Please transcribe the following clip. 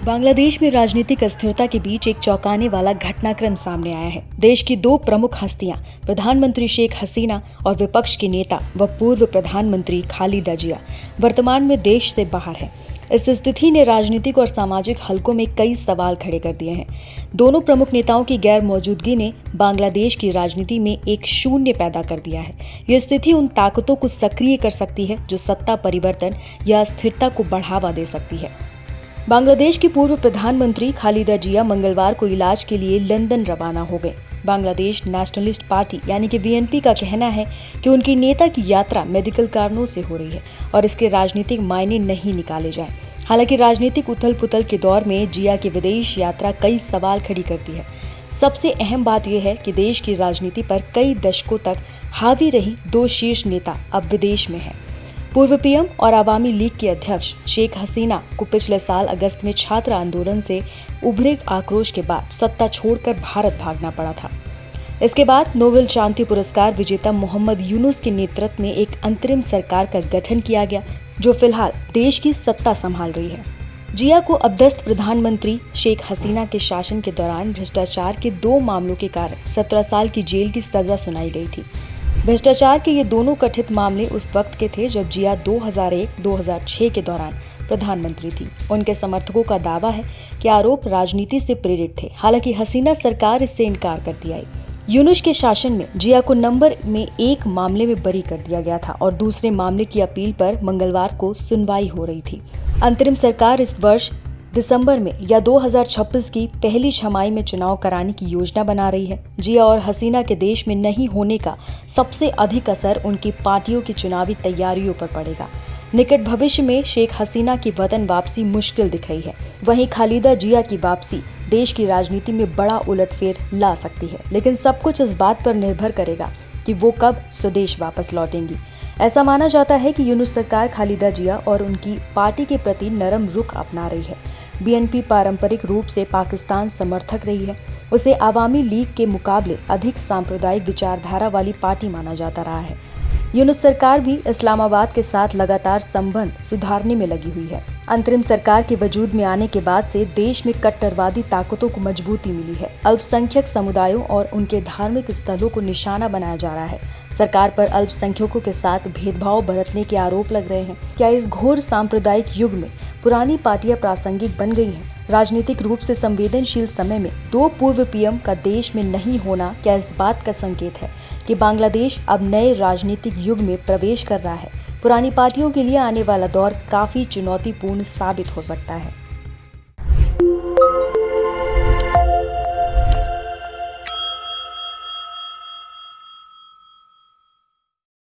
बांग्लादेश में राजनीतिक अस्थिरता के बीच एक चौंकाने वाला घटनाक्रम सामने आया है। देश की दो प्रमुख हस्तियां, प्रधानमंत्री शेख हसीना और विपक्ष के नेता व पूर्व प्रधानमंत्री खालिदा जिया, वर्तमान में देश से बाहर हैं। इस स्थिति ने राजनीतिक और सामाजिक हलकों में कई सवाल खड़े कर दिए हैं। दोनों प्रमुख नेताओं की गैर मौजूदगी ने बांग्लादेश की राजनीति में एक शून्य पैदा कर दिया है। यह स्थिति उन ताकतों को सक्रिय कर सकती है जो सत्ता परिवर्तन या अस्थिरता को बढ़ावा दे सकती है। बांग्लादेश की पूर्व प्रधानमंत्री खालिदा जिया मंगलवार को इलाज के लिए लंदन रवाना हो गए। बांग्लादेश नेशनलिस्ट पार्टी यानी कि बीएनपी का कहना है कि उनकी नेता की यात्रा मेडिकल कारणों से हो रही है और इसके राजनीतिक मायने नहीं निकाले जाएं। हालांकि राजनीतिक उथल-पुथल के दौर में जिया की विदेश यात्रा कई सवाल खड़ी करती है। सबसे अहम बात यह है कि देश की राजनीति पर कई दशकों तक हावी रही दो शीर्ष नेता अब विदेश में हैं। पूर्व पीएम और अवामी लीग के अध्यक्ष शेख हसीना को पिछले साल अगस्त में छात्र आंदोलन से उभरे आक्रोश के बाद सत्ता छोड़कर भारत भागना पड़ा था। इसके बाद नोबेल शांति पुरस्कार विजेता मोहम्मद यूनुस के नेतृत्व में एक अंतरिम सरकार का गठन किया गया, जो फिलहाल देश की सत्ता संभाल रही है। जिया को अपदस्थ प्रधानमंत्री शेख हसीना के शासन के दौरान भ्रष्टाचार के 2 मामलों के कारण 17 साल की जेल की सजा सुनाई गई थी। भ्रष्टाचार के ये दोनों कथित मामले उस वक्त के थे जब जिया 2001-2006 के दौरान प्रधानमंत्री थी। उनके समर्थकों का दावा है कि आरोप राजनीति से प्रेरित थे। हालांकि हसीना सरकार इससे इनकार करती आई। यूनुस के शासन में जिया को नंबर में 1 मामले में बरी कर दिया गया था और दूसरे मामले की अपील पर मंगलवार को सुनवाई हो रही थी। अंतरिम सरकार इस वर्ष दिसंबर में या 2026 की पहली छमाही में चुनाव कराने की योजना बना रही है। जिया और हसीना के देश में नहीं होने का सबसे अधिक असर उनकी पार्टियों की चुनावी तैयारियों पर पड़ेगा। निकट भविष्य में शेख हसीना की वतन वापसी मुश्किल दिख रही है। वहीं खालिदा जिया की वापसी देश की राजनीति में बड़ा उलटफेर ला सकती है, लेकिन सब कुछ इस बात पर निर्भर करेगा कि वो कब स्वदेश वापस लौटेंगी। ऐसा माना जाता है कि यूनुस सरकार खालिदा जिया और उनकी पार्टी के प्रति नरम रुख अपना रही है। बीएनपी पारंपरिक रूप से पाकिस्तान समर्थक रही है। उसे अवामी लीग के मुकाबले अधिक सांप्रदायिक विचारधारा वाली पार्टी माना जाता रहा है। यूनुस सरकार भी इस्लामाबाद के साथ लगातार संबंध सुधारने में लगी हुई है। अंतरिम सरकार के वजूद में आने के बाद से देश में कट्टरवादी ताकतों को मजबूती मिली है। अल्पसंख्यक समुदायों और उनके धार्मिक स्थलों को निशाना बनाया जा रहा है। सरकार पर अल्पसंख्यकों के साथ भेदभाव बरतने के आरोप लग रहे हैं। क्या इस घोर सांप्रदायिक युग में पुरानी पार्टियां प्रासंगिक बन गई हैं? राजनीतिक रूप से संवेदनशील समय में 2 पूर्व पीएम का देश में नहीं होना क्या इस बात का संकेत है कि बांग्लादेश अब नए राजनीतिक युग में प्रवेश कर रहा है? पुरानी पार्टियों के लिए आने वाला दौर काफी चुनौतीपूर्ण साबित हो सकता है।